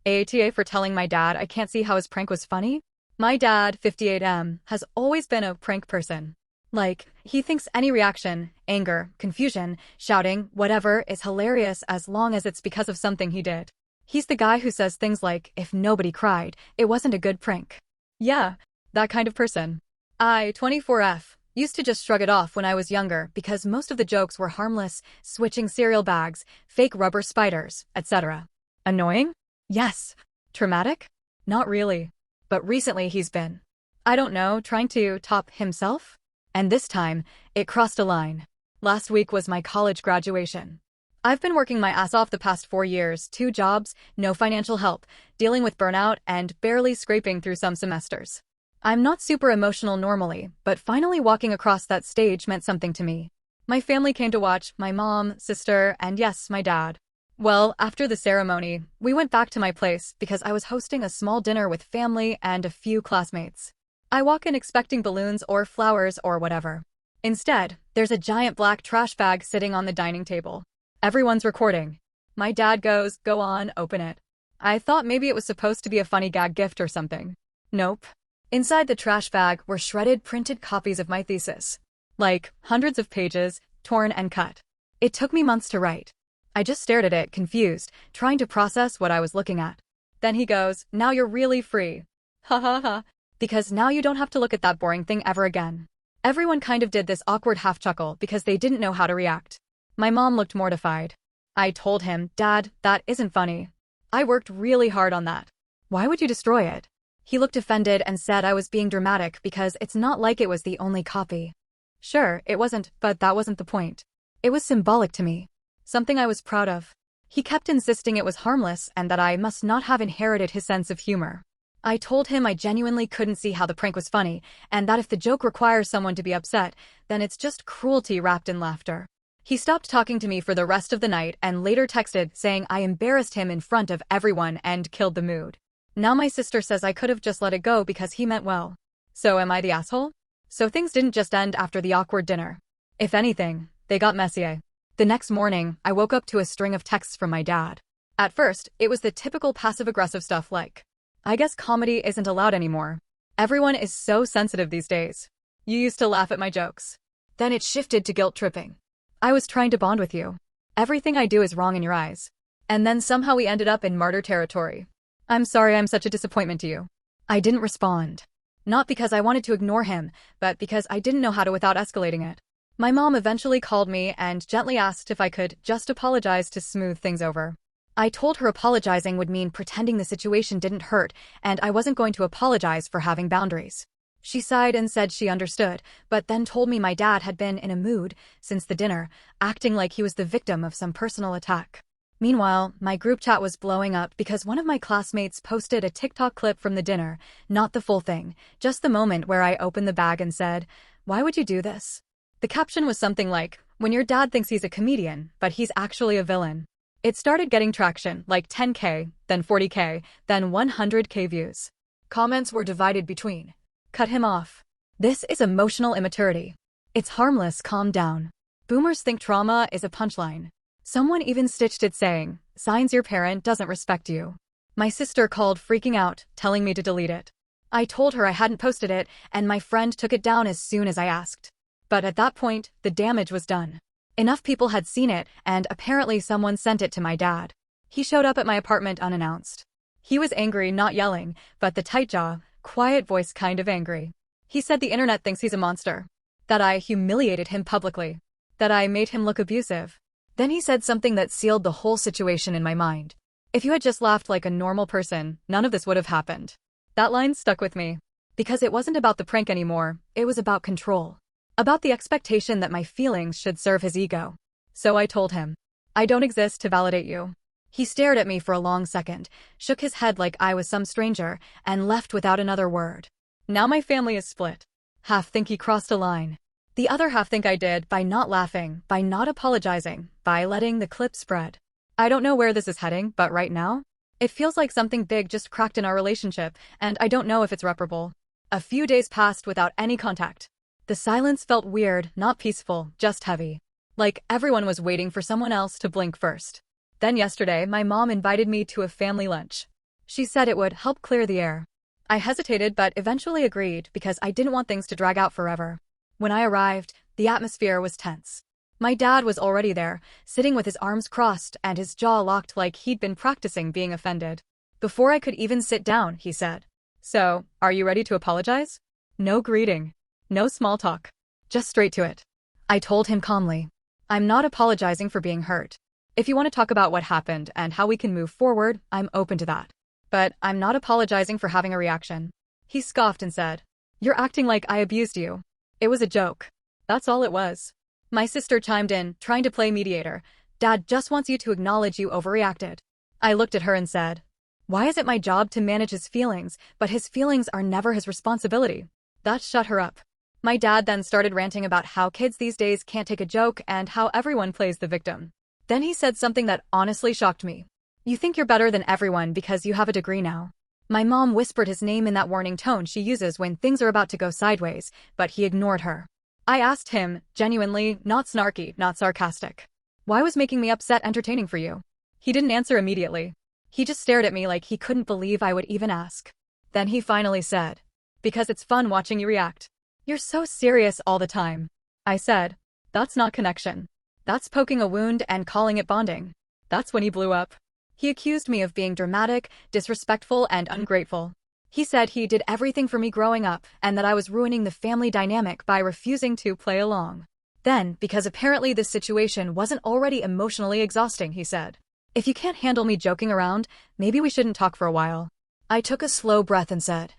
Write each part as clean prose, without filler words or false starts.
AITA for telling my dad I can't see how his prank was funny? My dad, 58M, has always been a prank person. Like, he thinks any reaction, anger, confusion, shouting, whatever, is hilarious as long as it's because of something he did. He's the guy who says things like, if nobody cried, it wasn't a good prank. Yeah, that kind of person. I, 24F, used to just shrug it off when I was younger because most of the jokes were harmless, switching cereal bags, fake rubber spiders, etc. Annoying? Yes. Traumatic? Not really. But recently he's been, I don't know, trying to top himself? And this time, it crossed a line. Last week was my college graduation. I've been working my ass off the past 4 years, 2 jobs, no financial help, dealing with burnout, and barely scraping through some semesters. I'm not super emotional normally, but finally walking across that stage meant something to me. My family came to watch, my mom, sister, and yes, my dad. Well, after the ceremony, we went back to my place because I was hosting a small dinner with family and a few classmates. I walk in expecting balloons or flowers or whatever. Instead, there's a giant black trash bag sitting on the dining table. Everyone's recording. My dad goes, "Go on, open it." I thought maybe it was supposed to be a funny gag gift or something. Nope. Inside the trash bag were shredded printed copies of my thesis. Like, hundreds of pages, torn and cut. It took me months to write. I just stared at it, confused, trying to process what I was looking at. Then he goes, "Now you're really free." Ha ha ha. Because now you don't have to look at that boring thing ever again. Everyone kind of did this awkward half-chuckle because they didn't know how to react. My mom looked mortified. I told him, "Dad, that isn't funny. I worked really hard on that. Why would you destroy it?" He looked offended and said I was being dramatic because it's not like it was the only copy. Sure, it wasn't, but that wasn't the point. It was symbolic to me. Something I was proud of. He kept insisting it was harmless and that I must not have inherited his sense of humor. I told him I genuinely couldn't see how the prank was funny, and that if the joke requires someone to be upset, then it's just cruelty wrapped in laughter. He stopped talking to me for the rest of the night and later texted saying I embarrassed him in front of everyone and killed the mood. Now my sister says I could have just let it go because he meant well. So am I the asshole? So things didn't just end after the awkward dinner. If anything, they got messier. The next morning, I woke up to a string of texts from my dad. At first, it was the typical passive-aggressive stuff like, "I guess comedy isn't allowed anymore. Everyone is so sensitive these days. You used to laugh at my jokes." Then it shifted to guilt-tripping. "I was trying to bond with you. Everything I do is wrong in your eyes." And then somehow we ended up in martyr territory. "I'm sorry I'm such a disappointment to you." I didn't respond. Not because I wanted to ignore him, but because I didn't know how to without escalating it. My mom eventually called me and gently asked if I could just apologize to smooth things over. I told her apologizing would mean pretending the situation didn't hurt, and I wasn't going to apologize for having boundaries. She sighed and said she understood, but then told me my dad had been in a mood since the dinner, acting like he was the victim of some personal attack. Meanwhile, my group chat was blowing up because one of my classmates posted a TikTok clip from the dinner, not the full thing, just the moment where I opened the bag and said, "Why would you do this?" The caption was something like, "When your dad thinks he's a comedian, but he's actually a villain." It started getting traction, like 10K, then 40K, then 100K views. Comments were divided between, "Cut him off. This is emotional immaturity. It's harmless, calm down. Boomers think trauma is a punchline." Someone even stitched it saying, "Signs your parent doesn't respect you." My sister called freaking out, telling me to delete it. I told her I hadn't posted it, and my friend took it down as soon as I asked. But at that point, the damage was done. Enough people had seen it, and apparently someone sent it to my dad. He showed up at my apartment unannounced. He was angry, not yelling, but the tight jaw, quiet voice kind of angry. He said the internet thinks he's a monster. That I humiliated him publicly. That I made him look abusive. Then he said something that sealed the whole situation in my mind. "If you had just laughed like a normal person, none of this would have happened." That line stuck with me. Because it wasn't about the prank anymore, it was about control. About the expectation that my feelings should serve his ego. So I told him, "I don't exist to validate you." He stared at me for a long second, shook his head like I was some stranger, and left without another word. Now my family is split. Half think he crossed a line. The other half think I did by not laughing, by not apologizing, by letting the clip spread. I don't know where this is heading, but right now, it feels like something big just cracked in our relationship, and I don't know if it's reparable. A few days passed without any contact. The silence felt weird, not peaceful, just heavy. Like everyone was waiting for someone else to blink first. Then yesterday, my mom invited me to a family lunch. She said it would help clear the air. I hesitated but eventually agreed because I didn't want things to drag out forever. When I arrived, the atmosphere was tense. My dad was already there, sitting with his arms crossed and his jaw locked like he'd been practicing being offended. Before I could even sit down, he said, "So, are you ready to apologize?" No greeting. No small talk. Just straight to it. I told him calmly, "I'm not apologizing for being hurt. If you want to talk about what happened and how we can move forward, I'm open to that. But I'm not apologizing for having a reaction." He scoffed and said, "You're acting like I abused you. It was a joke. That's all it was." My sister chimed in, trying to play mediator. "Dad just wants you to acknowledge you overreacted." I looked at her and said, "Why is it my job to manage his feelings, but his feelings are never his responsibility?" That shut her up. My dad then started ranting about how kids these days can't take a joke and how everyone plays the victim. Then he said something that honestly shocked me. "You think you're better than everyone because you have a degree now." My mom whispered his name in that warning tone she uses when things are about to go sideways, but he ignored her. I asked him, genuinely, not snarky, not sarcastic, "Why was making me upset entertaining for you?" He didn't answer immediately. He just stared at me like he couldn't believe I would even ask. Then he finally said, "Because it's fun watching you react. You're so serious all the time." I said, "That's not connection. That's poking a wound and calling it bonding." That's when he blew up. He accused me of being dramatic, disrespectful, and ungrateful. He said he did everything for me growing up and that I was ruining the family dynamic by refusing to play along. Then, because apparently this situation wasn't already emotionally exhausting, he said, "If you can't handle me joking around, maybe we shouldn't talk for a while." I took a slow breath and said,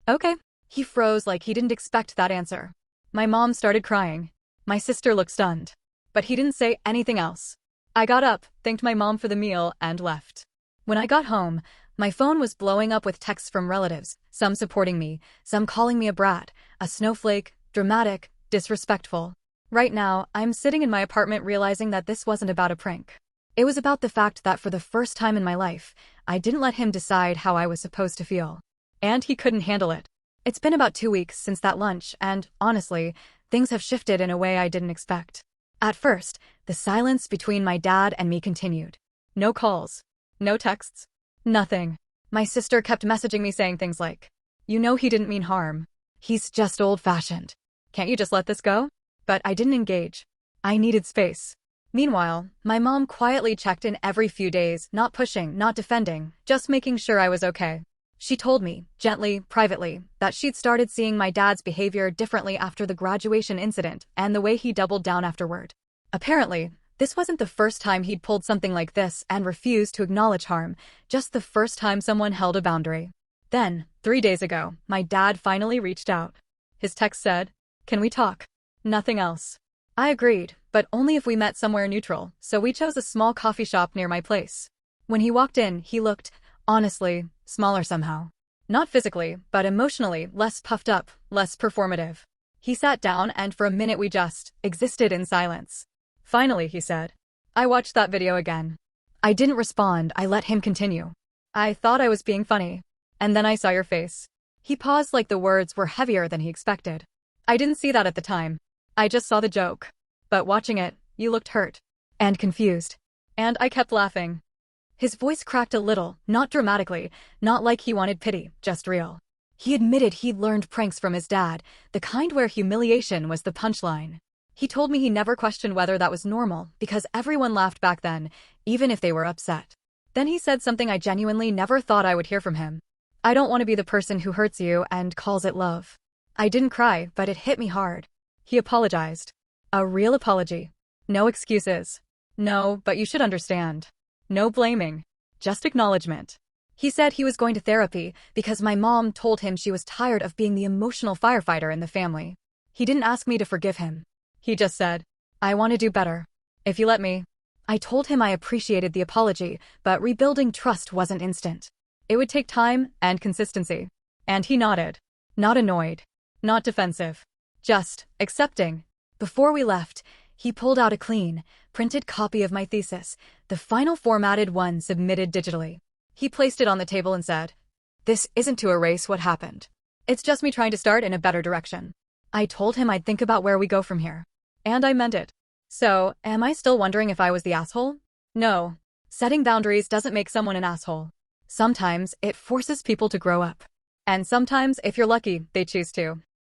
"Okay." He froze like he didn't expect that answer. My mom started crying. My sister looked stunned. But he didn't say anything else. I got up, thanked my mom for the meal, and left. When I got home, my phone was blowing up with texts from relatives, some supporting me, some calling me a brat, a snowflake, dramatic, disrespectful. Right now, I'm sitting in my apartment realizing that this wasn't about a prank. It was about the fact that for the first time in my life, I didn't let him decide how I was supposed to feel. And he couldn't handle it. It's been about 2 weeks since that lunch, and, honestly, things have shifted in a way I didn't expect. At first, the silence between my dad and me continued. No calls. No texts. Nothing. My sister kept messaging me saying things like, "You know he didn't mean harm. He's just old-fashioned. Can't you just let this go?" But I didn't engage. I needed space. Meanwhile, my mom quietly checked in every few days, not pushing, not defending, just making sure I was okay. She told me, gently, privately, that she'd started seeing my dad's behavior differently after the graduation incident and the way he doubled down afterward. Apparently, this wasn't the first time he'd pulled something like this and refused to acknowledge harm, just the first time someone held a boundary. Then, 3 days ago, my dad finally reached out. His text said, "Can we talk?" Nothing else. I agreed, but only if we met somewhere neutral, so we chose a small coffee shop near my place. When he walked in, he looked, honestly, smaller somehow. Not physically, but emotionally, less puffed up, less performative. He sat down and for a minute we just existed in silence. Finally, he said, "I watched that video again." I didn't respond, I let him continue. "I thought I was being funny. And then I saw your face." He paused like the words were heavier than he expected. "I didn't see that at the time. I just saw the joke. But watching it, you looked hurt. And confused." And I kept laughing. His voice cracked a little, not dramatically, not like he wanted pity, just real. He admitted he'd learned pranks from his dad, the kind where humiliation was the punchline. He told me he never questioned whether that was normal, because everyone laughed back then, even if they were upset. Then he said something I genuinely never thought I would hear from him. "I don't want to be the person who hurts you and calls it love." I didn't cry, but it hit me hard. He apologized. A real apology. No excuses. "No, but you should understand." No blaming. Just acknowledgement. He said he was going to therapy because my mom told him she was tired of being the emotional firefighter in the family. He didn't ask me to forgive him. He just said, "I want to do better. If you let me." I told him I appreciated the apology, but rebuilding trust wasn't instant. It would take time and consistency. And he nodded. Not annoyed. Not defensive. Just accepting. Before we left, he pulled out a clean, printed copy of my thesis, the final formatted one submitted digitally. He placed it on the table and said, "This isn't to erase what happened. It's just me trying to start in a better direction." I told him I'd think about where we go from here. And I meant it. So, am I still wondering if I was the asshole? No. Setting boundaries doesn't make someone an asshole. Sometimes it forces people to grow up. And sometimes, if you're lucky, they choose to.